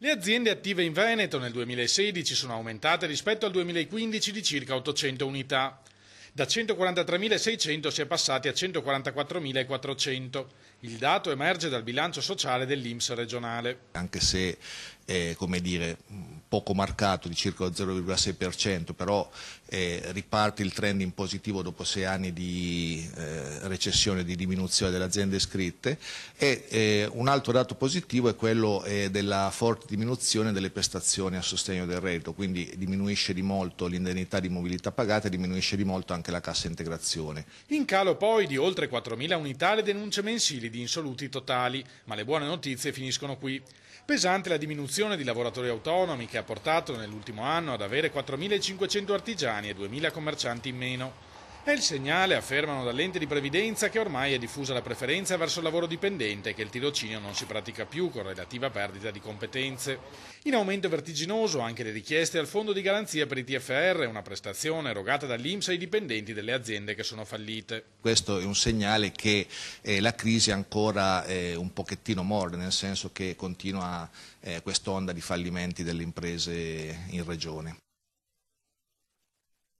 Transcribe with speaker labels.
Speaker 1: Le aziende attive in Veneto nel 2016 sono aumentate rispetto al 2015 di circa 800 unità. Da 143.600 si è passati a 144.400. Il dato emerge dal bilancio sociale dell'INPS regionale.
Speaker 2: Anche se è, come dire, poco marcato di circa lo 0,6%, però riparte il trend in positivo dopo 6 anni di recessione, di diminuzione delle aziende iscritte, e un altro dato positivo è quello della forte diminuzione delle prestazioni a sostegno del reddito, quindi diminuisce di molto l'indennità di mobilità pagata e diminuisce di molto anche la cassa integrazione.
Speaker 1: In calo poi di oltre 4.000 unità le denunce mensili di insoluti totali, ma le buone notizie finiscono qui. Pesante la diminuzione di lavoratori autonomi che ha portato nell'ultimo anno ad avere 4.500 artigiani e 2.000 commercianti in meno. È il segnale, affermano dall'ente di previdenza, che ormai è diffusa la preferenza verso il lavoro dipendente e che il tirocinio non si pratica più con relativa perdita di competenze. In aumento vertiginoso anche le richieste al fondo di garanzia per i TFR, una prestazione erogata dall'INPS ai dipendenti delle aziende che sono fallite.
Speaker 2: Questo è un segnale che la crisi ancora un pochettino morde, nel senso che continua quest'onda di fallimenti delle imprese in regione.